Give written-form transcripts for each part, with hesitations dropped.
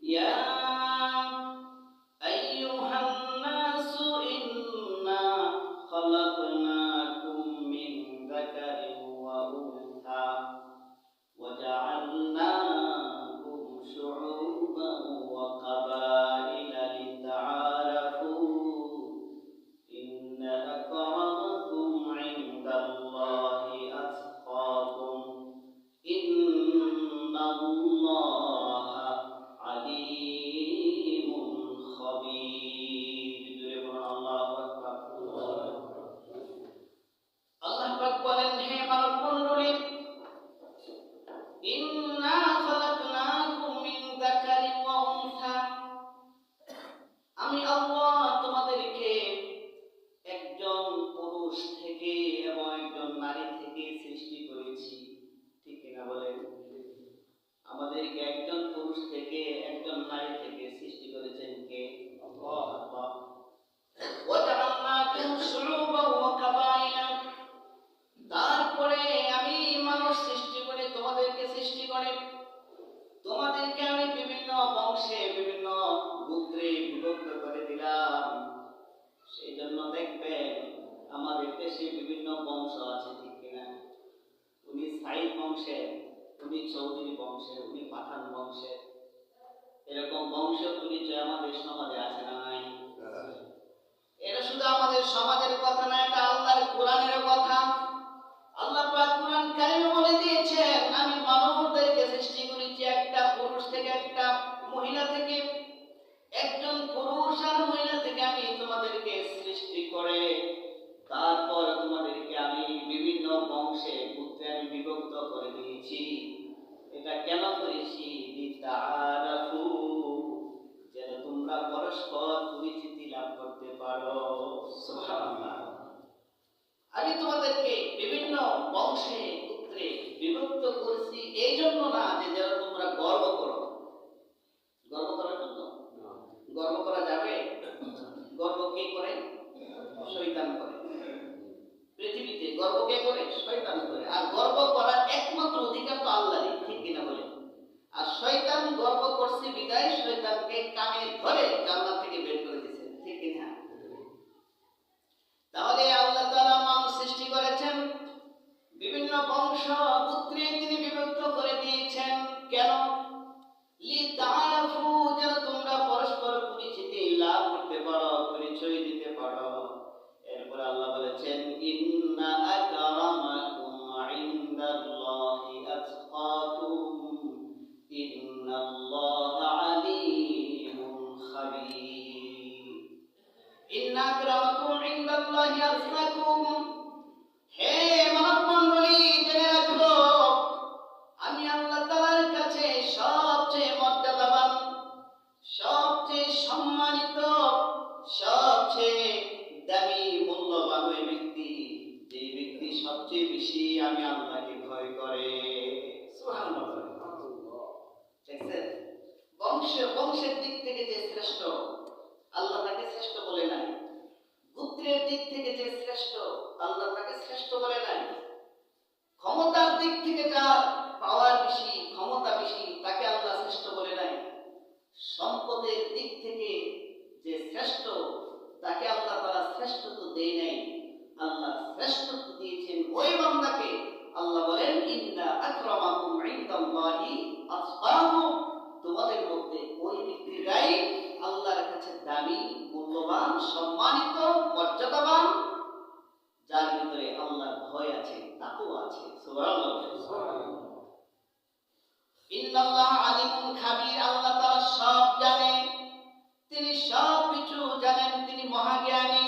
يا أيها الناس إنا خلقناكم من ذكر وأنثى وجعلناكم شعوبا وقبائل لتعارفوا إن أكرمكم عند الله أتقاكم إن الله عليم خبير الله أكبر الله أكبر হে মানব মণ্ডলী إنا خلقناكم من ذكر وأنثى আমি আল্লাহ তোমাদেরকে একজন পুরুষ থেকে এবং একজন নারী থেকে সৃষ্টি করেছি ঠিক কিনা বলেন আমাদেরকে একজন পুরুষ থেকে একজন নারী থেকে সৃষ্টি করেছেন কে আল্লাহ আল্লাহ ওয়াজআলনাকুম শুউবান ওয়া কাবাইলা তারপরে আমি মানুষ সৃষ্টি করে তোমাদেরকে সৃষ্টি করে তোমাদেরকে আমি বিভিন্ন বংশে বিভিন্ন গোত্রে বিভক্ত করে দিলাম সেই জন্য দেখবেন আমাদের দেশে বিভিন্ন বংশ আছে ঠিক কিনা উনি সাইদ বংশের উনি চৌধুরী বংশের উনি পাঠান বংশের এরকম বংশ পরিচয় আমাদের সমাজে আছে না নাই এটা শুধু আমাদের সমাজের কথা না এটা আল্লাহর কোরআনের কথা আল্লাহ পাক কোরআন কারিমে বলে দিয়েছেন আমি মানবদেরকে সৃষ্টি করেছি একটা পুরুষ থেকে একটা মহিলা থেকে একজন পুরুষ আর মহিলা থেকে আমি তোমাদেরকে সৃষ্টি করে তারপর তোমাদেরকে আমি বিভিন্ন বংশে গোত্রে আমি বিভক্ত করে দিয়েছি এটা কেন করেছি লিতাআরাফু যেন তোমরা পরস্পর পরিচিতি লাভ করতে পারো সুবহানাল্লাহ আমি তোমাদেরকে বিভিন্ন বংশে গোত্রে বিভক্ত করেছি এই জন্য না যে যেন তোমরা গর্ব করো গর্ব করার জন্য গর্ব করা যাবে গর্ব কে করে শয়তান করে পৃথিবীতে গর্ব কে করে শয়তান করে আর গর্ব করার একমাত্র অধিকার তো আল্লাহরই ঠিক কিনা বলে আর শয়তান গর্ব করছে বিদায় শয়তানকে কানে ধরে জান্নাত থেকে বের করে দিয়েছেন ঠিক কিনা তাহলে আল্লাহ তাআলা মানুষ সৃষ্টি করেছেন বিভিন্ন বংশ গোত্রে তিনি বিভক্ত করে দিয়েছেন কেন লিতাআরাফু যেন তোমরা পরস্পর পরিচিতি লাভ করতে পারো পরিচয় দিতে পারো এরপর আল্লাহ বলেছেন ইন্না আকরামাকুম ইনদাল্লাহি আতকাকুম ইন্নাল্লাহা আলীমুন খাবীর ইন্না আকরামাকুম ইনদাল্লাহি আতকাকুম হে মানব মণ্ডলী জেনে রাখো আমি আল্লাহ তাআলার কাছে সবচেয়ে মর্যাদাবান সবচেয়ে সম্মানিত সবচেয়ে দামি মূল্যবান ওই ব্যক্তি যে ব্যক্তি সবচেয়ে বেশি আমি আল্লাহকে ভয় করে সুবহানাল্লাহ দেখছেন বংশের দিক থেকে যে শ্রেষ্ঠ আল্লাহ তাকে শ্রেষ্ঠ বলে নাই গোত্রের দিক থেকে যে শ্রেষ্ঠ আল্লাহ তাকে শ্রেষ্ঠ বলে নাই ক্ষমতার দিক থেকে যার পাওয়ার বেশি ক্ষমতা বেশি তাকে আল্লাহ শ্রেষ্ঠ বলে নাই সম্পদের দিক থেকে যে শ্রেষ্ঠ তাকে আল্লাহ তাআলা শ্রেষ্ঠত্ব দেয় নাই আল্লাহ শ্রেষ্ঠত্ব দিয়েছেন ওই বান্দাকে আল্লাহ বলেন ইন্না আকরামাকুম ইনদাল্লাহি আতকাকুম তোমাদের মধ্যে ওই ব্যক্তিরাই আল্লাহর কাছে দামি মূল্যবান সম্মানিত মর্যাদাবান যার ভিতরে আল্লাহর ভয় আছে তাকওয়া আছে সুবহানাল্লাহ ইন্নাল্লাহা আলিমুন খাবীর আল্লাহ তাআলা সব জানেন তিনি সব কিছু জানেন তিনি মহাজ্ঞানী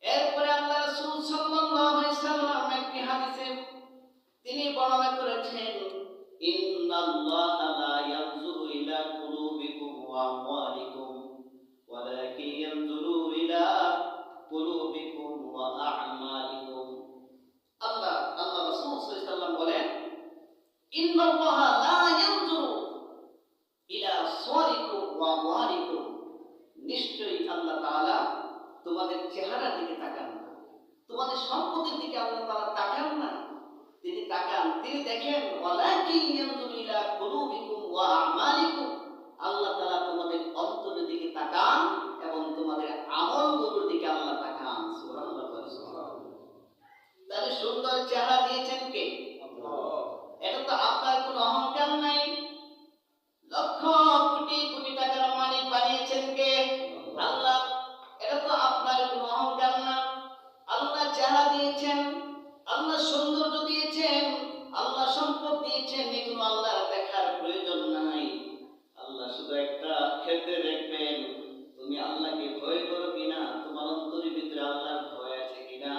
এরপরে আল্লাহ রাসূল সাল্লাল্লাহু আলাইহি সাল্লাম একটি হাদিসে তিনি বর্ণনা করেছেন ইন্নাল্লাহা লা ইয়ানজুরু ইলা কুলুবিকুম ওয়া আমওয়ালিকুম ওয়ালাকিন ইয়ানজুরু ইলা কুলুবিকুম ওয়া আ'মালিকুম আল্লাহ রাসূল সাল্লাল্লাহু আলাইহি সাল্লাম বলেন ইন্নাল্লাহা লা ইয়ানজুরু ইলা সুওয়ারিকুম ওয়া আমওয়ালিকুম নিশ্চয়ই আল্লাহ তাআলা তোমাদের চেহারার দিকে তাকান না তোমাদের সম্পদের দিকে আল্লাহ তাআলা তাকান না তিনি তাকান তিনি দেখেন ওয়ালাকিন ইয়ানজুরু ইলা কুলুবিকুম ওয়া আ'মালিকুম সুন্দর চেহারা দিয়েছেন কে? এটা তো আপনার কোনো অহংকার নাই। লক্ষ কোটি কোটি টাকার মালিক বানিয়েছেন কে? আল্লাহ। এটা তো আপনার কোনো অহংকার না। আল্লাহ চেহারা দিয়েছেন, আল্লাহ সৌন্দর্য দিয়েছেন, আল্লাহ সম্পদ দিয়েছেন, এগুলো আল্লাহর দেখার প্রয়োজন নাই। আল্লাহ শুধু একটা ক্ষেত্রে দেখবেন, তুমি আল্লাহকে ভয় করো কিনা, তোমার অন্তরের ভিতরে আল্লাহর ভয় আছে কিনা,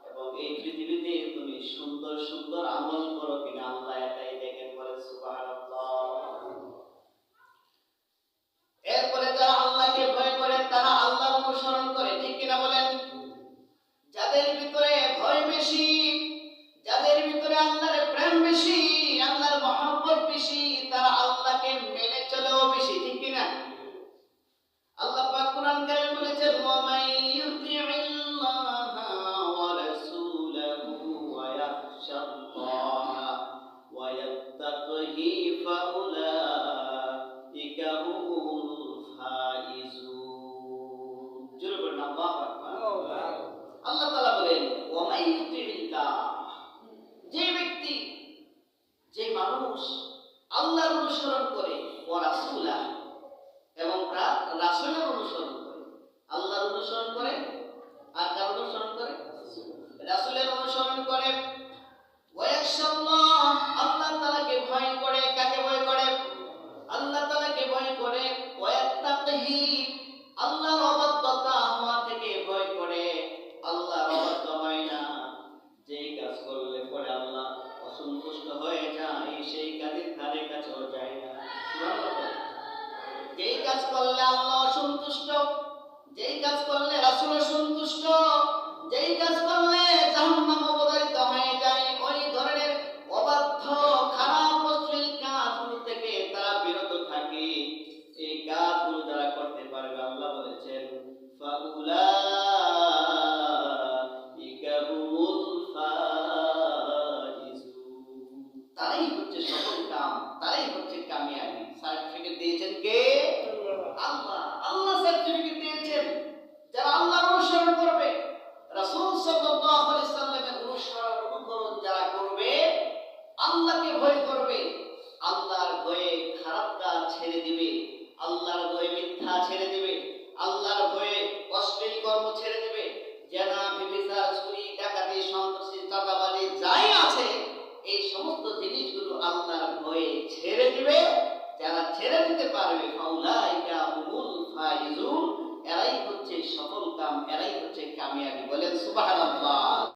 এবং এই পৃথিবীতে তুমি সুন্দর সুন্দর আমল করো কিনা, আল্লাহ এটাই দেখেন। বলে সুবহানাল্লাহ। এরপরে যারা আল্লাহকে ভয় করে তারা আল্লাহর অনুসরণ করে, ঠিক কিনা বলেন? যাদের ভিতরে ভয় বেশি, যাদের ভিতরে আল্লাহর প্রেম বেশি, আল্লাহর মহব্বত বেশি, তারা আল্লাহকে মেনে চলেও বেশি, ঠিক কিনা? আল্লাহ পাক কোরআন কারীমে বলেছেন, ওয়া মান ইউতিইল্লাহা ওয়া রাসূলাহু ওয়া ইয়াখশাল্লাহা ওয়া ইয়াত্তাকিহি ফাউলাইকা হুমুল ফাইজুন। জোরে বলেন আল্লাহু আকবার। আল্লাহ তাআলা বলেন, ওয়া মান ইউতিইল্লাহ, যে ব্যক্তি, যে মানুষ আল্লাহর অনুসরণ করে, ওয়া রাসূলা, এবং তার রাসূলের অনুসরণ করে। আল্লাহর অনুসরণ করে আর কার অনুসরণ করে? রাসূলের অনুসরণ করে। ওয়া ইয়াখশাল্লাহ, আল্লাহ তাআলাকে ভয় করে। কাকে ভয় করে? আল্লাহ তাআলাকে ভয় করে। ওয়া ইয়াত্তাকিহি, আল্লাহর অবাধ্যতা হওয়া থেকে ভয় করে। আল্লাহর অবাধ্য হয় না। যেই কাজ করলে পরে আল্লাহ অসন্তুষ্ট হয়ে যায়, সেই কাজের ধারে কাছেও যায় না। সুবহানাল্লাহ। যেই কাজ করলে আল্লাহ অসন্তুষ্ট, যেই কাজ করলে রাসূল অসন্তুষ্ট, যেই কাজ করলে জাহান্নাম অবধারিত হয়ে যায়, ওই ধরনের অবাধ্য খারাপ অশ্লীল কাজগুলো থেকে তারা বিরত থাকে। এই কাজগুলো যারা করতে পারবে, আল্লাহ বলেছেন, ফাউলাইকা হুমুল ফাইজুন, তারাই হচ্ছে সফল কাম, তারাই হচ্ছে কামিয়াবি। সার্টিফিকেট দিয়েছেন কে? আল্লাহ। আল্লাহ সার্টিফিকেট দিয়েছেন যারা আল্লাহর অনুসরণ করবে, রাসূল সাল্লাল্লাহু আলাইহি সাল্লামের অনুকরণ যারা করবে, আল্লাহকে ভয় করবে, আল্লাহর ভয়ে খারাপ কাজ ছেড়ে দিবে, আল্লাহর ভয়ে মিথ্যা ছেড়ে দিবে, আল্লাহর ভয়ে অশ্লীল কর্ম ছেড়ে দিবে, জেনা, ব্যভিচার, চুরি, ডাকাতি, সন্ত্রাসী, চাঁদাবাজি যাই আছে, এই সমস্ত জিনিসগুলো আল্লাহর ভয়ে ছেড়ে দিবে। যারা ছেড়ে দিতে পারবে, ফাউলাইকা হুমুল ফাইজুন, এরাই হচ্ছে সফল কাম, এরাই হচ্ছে কামিয়াবি। বলেন সুবহানাল্লাহ।